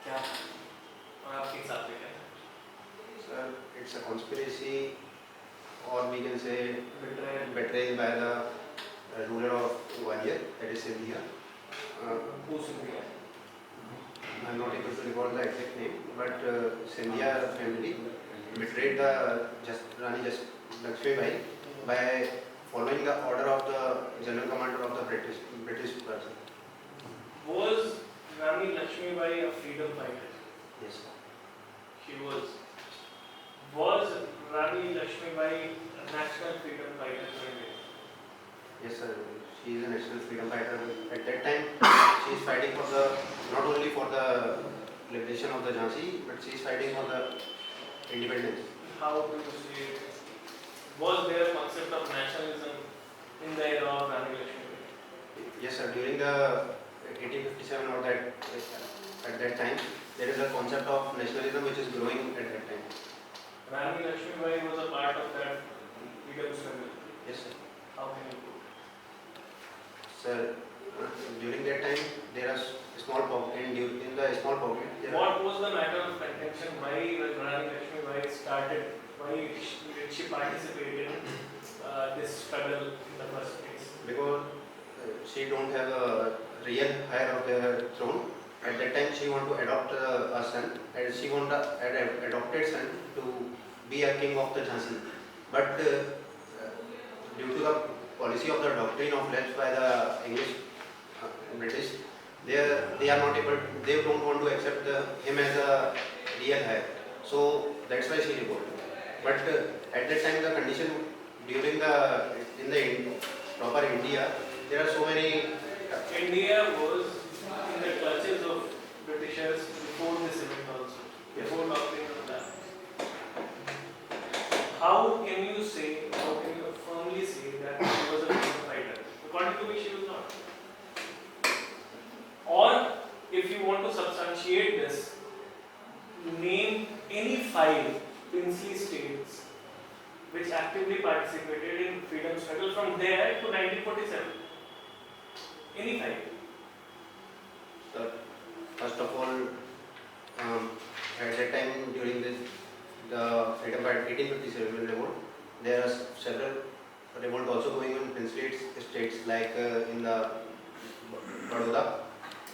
क्या और आपके हिसाब से क्या है? Sir, it's a conspiracy, or we can say Betrayal. betrayal by the ruler of one year, that is India. Who's India? I'm not able to recall the exact name, but Scindia family betrayed the Rani Lakshmi Bai by following the order of the general commander of the British person. Was Rani Lakshmi Bai a freedom fighter? Yes. She was. Was Rani Lakshmi Bai a national freedom fighter for India? Yes, sir. She is a national freedom fighter. At that time, she is fighting for the not only for the liberation of the Jhansi, but she is fighting for the independence. How do you see it? Was there a concept of nationalism in the era of Rani Lakshmi Bai? Yes, sir. During the 1857 or that at that time, there is a concept of nationalism which is growing at that time. Rani Lakshmi Bai was a part of that freedom struggle. Yes, sir. How can you prove? Sir, during that time, there are small pocket, and in the small pocket, what was the matter of contention? Why when Rani Lakshmi Bai started? Why did she participate in this struggle in the first place? Because she don't have a real heir of the throne. At that time, she want to adopt a son, and she want an adopted son to be a king of the Jhansi. But due to the policy of the doctrine of lapse by the English, British, they are not able. They don't want to accept him as a real heir. So that's why she revolted. But at that time, the condition during in the proper India, there are so many. India was in the clutches of Britishers before this event also. Before doctrine of that. How can you firmly say that she was a freedom fighter? According to me, she was not. Or if you want to substantiate this, name any 5 princely states which actively participated in freedom struggle from there to 1947. Any 5. First of all, at that time during the freedom fight 1857 revolt, there are several revolt also going on in states like in the Baroda.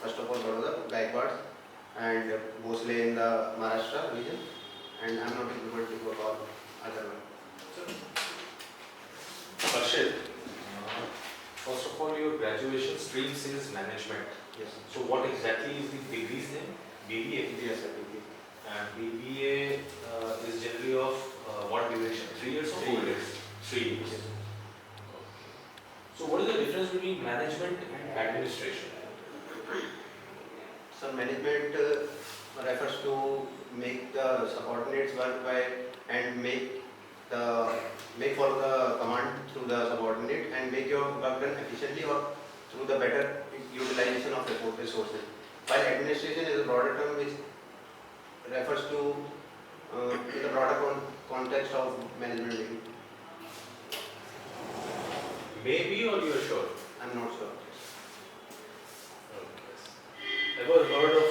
First of all, Baroda, Gaikwads, and Bhosle in the Maharashtra region, and I'm not able to go all other one. Harshit, first of all, your graduation stream is management. Yes. So what exactly is the degree's name? BBA? Yes, sir. And BBA is generally of what duration? 3 years or 4 years? 3 years. Yes. So what is the difference between management and administration? So management refers to make the subordinates work by and make follow the command through the subordinate and make your work done efficiently or through the better utilization of resources. While administration is a broader term which refers to in the broader context of management. Maybe, or you are sure? I'm not sure. Ever heard of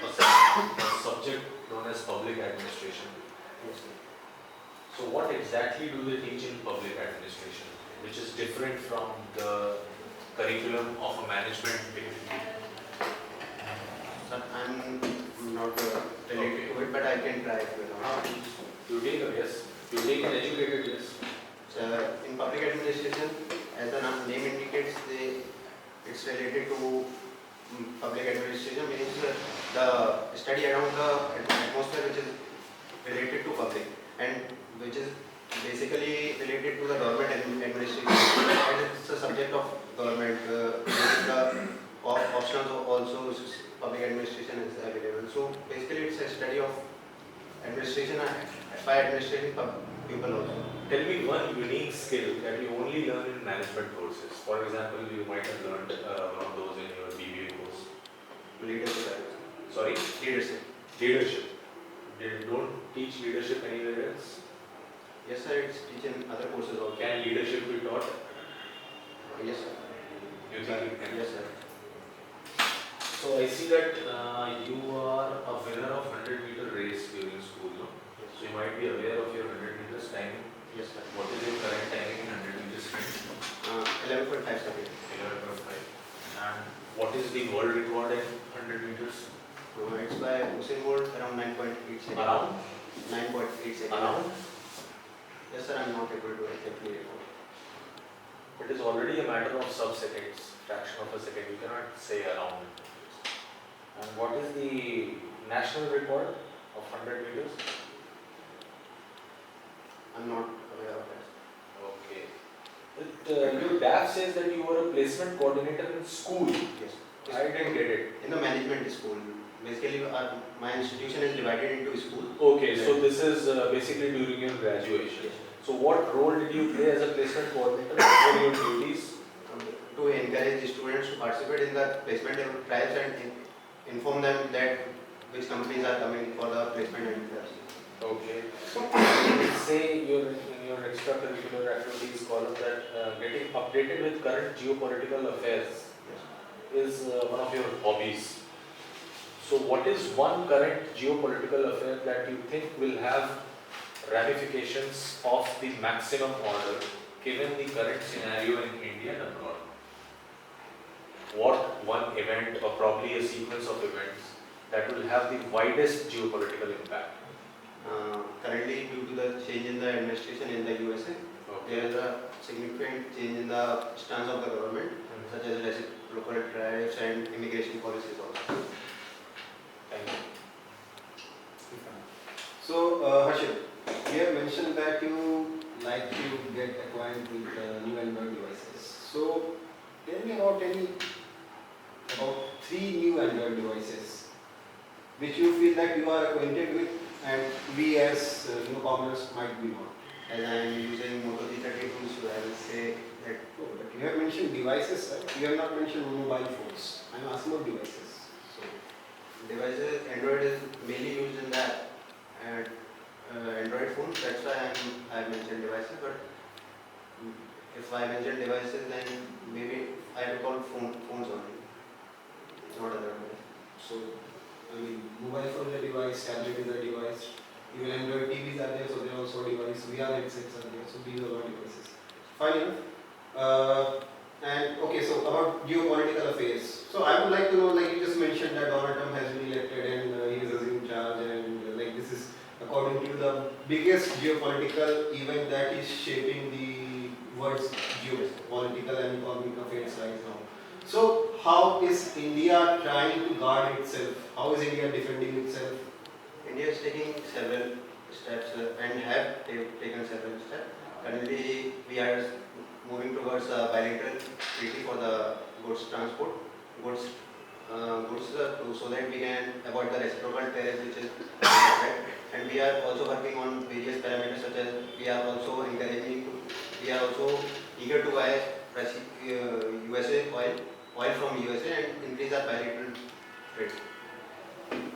a subject known as public administration? Yes, sir. So what exactly do they teach in public administration, which is different from the curriculum of a management degree? Sir, I'm not related to it, but I can try to. You take a yes. You take an educated yes. In public administration, as the name indicates, it's related to public administration, means the study around the atmosphere which is related to public and which is basically related to the government administration, and it's a subject of government. The options also public administration is available. So basically, it's a study of administration by administrating people also. Tell me one unique skill that you only learn in management courses. For example, you might have learned one of those in your BBA course. Leadership. Sorry? Leadership. Leadership. They don't teach leadership anywhere else? Yes, sir. It's teaching other courses also. Can leadership be taught? Yes, sir. You think it can? Yes, sir. So I see that you are a winner of 100-meter race during school, no? So you might be aware of your 100 meters timing. Yes, sir. What is your current timing in 100 meters sprint? 11.5 seconds. 11.5. And what is the world record in 100 meters? It's by Usain Bolt around 9.8 seconds. Around? 9.8 seconds. Around? Yes, sir. I'm not able to exactly recall. It is already a matter of sub-seconds, fraction of a second. You cannot say around. And what is the national record of 100 meters? I'm not aware of that. Okay. Your DAF says that you were a placement coordinator in school. Yes. I didn't get it. In the management school. Basically, my institution is divided into school. Okay, so this is basically during your graduation. Yes. So what role did you play as a placement coordinator? What were your duties? To encourage the students to participate in the placement trials and inform them that which companies are coming for the placement and trials. Okay. Say in your extracurricular activities column that getting updated with current geopolitical affairs is one of your hobbies. So what is one current geopolitical affair that you think will have ramifications of the maximum order given the current scenario in India and abroad? What one event or probably a sequence of events that will have the widest geopolitical impact? Currently, due to the change in the administration in the USA, there is a significant change in the stance of the government, such as reciprocal tariffs and immigration policies also. Thank you. So, Harshit, you have mentioned that you like to get acquainted with new Android devices. So, tell me about three new Android devices which you feel that you are acquainted with and we as newcomers might be not. As I am using Moto G32, so I will say that. Oh, but you have mentioned devices, right? You have not mentioned mobile phones. I am asking about devices. So, devices, Android is mainly used in the Android phones. That's why I mentioned devices. But if I mention devices, then maybe I will call phones only, not other ones. So, I mean, mobile phone is a device, tablet is a device, even Android TVs are there, so they are also a device, VR headsets are there, so these are all devices. Fine enough. And okay, so about geopolitical affairs. So I would like to know, like you just mentioned that Donald Trump has been elected and he is in charge and like this is according to the biggest geopolitical event that is shaping the world's geopolitical and economic affairs right now. So how is India trying to guard itself? How is India defending itself? India is taking several steps and have taken several steps. Currently, we are moving towards a bilateral treaty for the goods transport, so that we can avoid the reciprocal tariff which is and we are also working on various parameters such as we are also eager to buy USA oil from USA and increase our bilateral trade.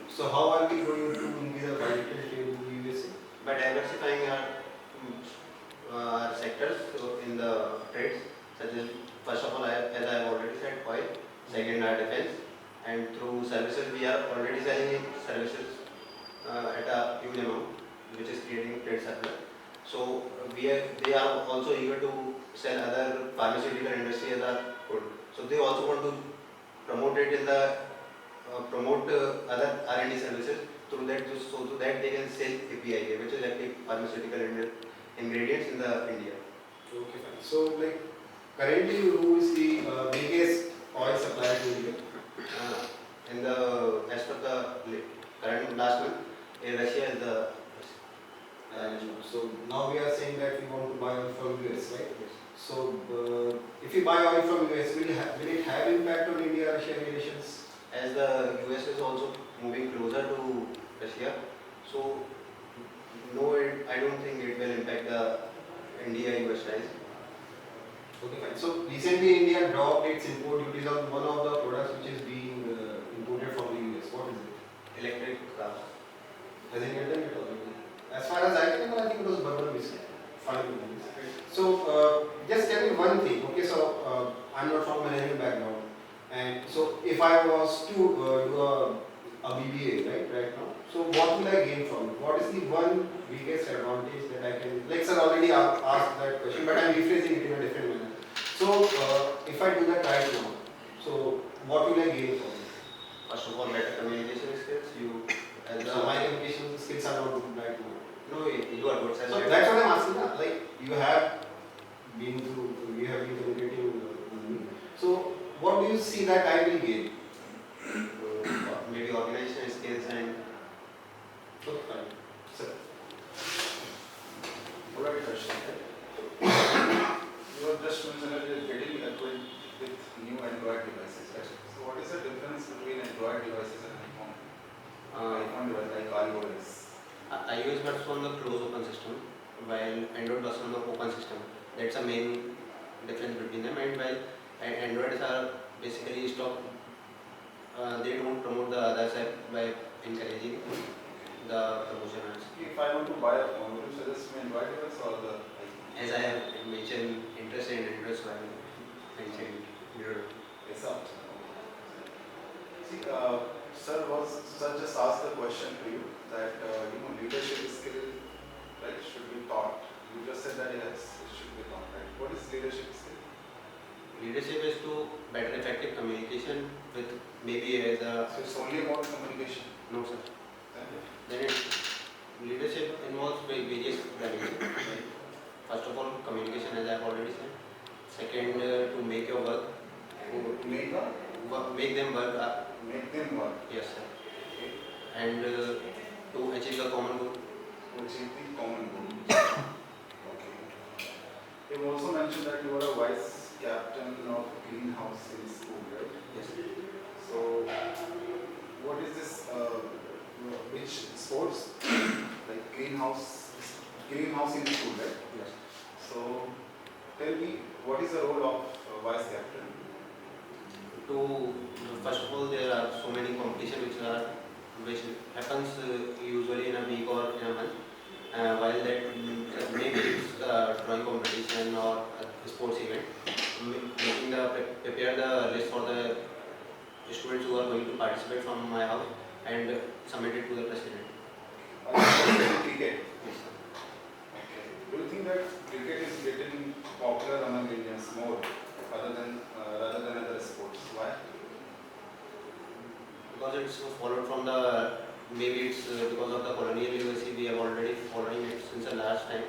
So how are we going to increase our bilateral trade with the USA? By diversifying our sectors in the trades, such as first of all, as I have already said, oil, second our defense, and through services we are already selling services at a huge amount, which is creating trade surplus. So they are also eager to sell other pharmaceutical industry as a good. So they also want to promote it in the other R&D services through that, so that they can sell API, which is active pharmaceutical ingredients in the India. Okay, fine. So like currently who is the biggest oil supplier to India? As per the current last month, Russia is the. So now we are saying that we want to buy oil from US, right? Yes. So if we buy oil from US, will it have impact on India-Russia relations? As the US is also moving closer to Russia, so no, I don't think it will impact the India-US ties. Okay, fine. So recently India dropped its import duties on one of the products which is being imported from the US. What is it? Electric cars. Has India done it already? As far as I can know, I think it was bourbon whiskey. Fine. So just tell me one thing. Okay, so I'm not from management background. And so if I was to do a BBA right now, so what will I gain from it? What is the one biggest advantage that I can, like sir already asked that question, but I'm rephrasing it in a different manner. So if I do that right now, so what will I gain from it? First of all, better communication skills. You, as So my communication skills are not good right now. no, you are good. So that's what I'm asking. Like you have been communicating with me. So what do you see that I will gain? Maybe organization skills and Okay, fine. Sir. Alright, Harshit. You have just mentioned that you are getting acquainted with new Android devices, right? So what is the difference between Android devices and iPhone? iPhone device like iOS. iOS works on the closed open system, while Android works on the open system. That's the main difference between them. And while Androids are basically stop, they don't promote the other side by encouraging the promotion. If I want to buy a phone, would you suggest me Android device or the iPhone? As I have mentioned, interest in Android, so I mentioned Android. Yes, sir. See, sir just asked the question to you that leadership skill, right, should be taught. You just said that yes, it should be taught, right? What is leadership skill? Leadership is to better effective communication with maybe as a So it's only about communication. no sir. Then Then leadership involves various dimensions. Right? First of all, communication, as I have already said. Second, to make your work, to make make them work. make them work. Yes, sir. Okay. And to achieve the common goal. To achieve the common goal. Okay. You also mentioned that you are a vice captain of greenhouse in school, right? Yes. So, what is this? Which sports? Like greenhouse in school, right? Yes. So, tell me, what is the role of vice captain? To first of all, there are so many competitions which happens usually in a week or in a month. While that maybe it's drawing competition or a sports event, making prepare the list for the students who are going to participate from my house and submit it to the president. Cricket. Okay. Do you think that cricket is getting popular among Indians more rather than other sports? Why? Because it's followed from the, maybe it's because of the colonial legacy we have already following it since the last time.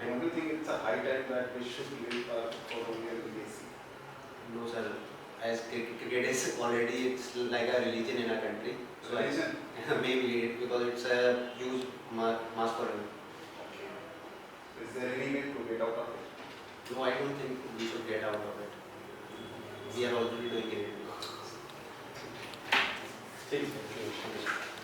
Don't you think it's a high time that we should live our colonial legacy? No sir, as cricket is already, it's like a religion in our country. So Religion? maybe because it's a huge mass following. Okay. So is there any way to get out of it? No, I don't think we should get out of it. We are already doing it. ठीक है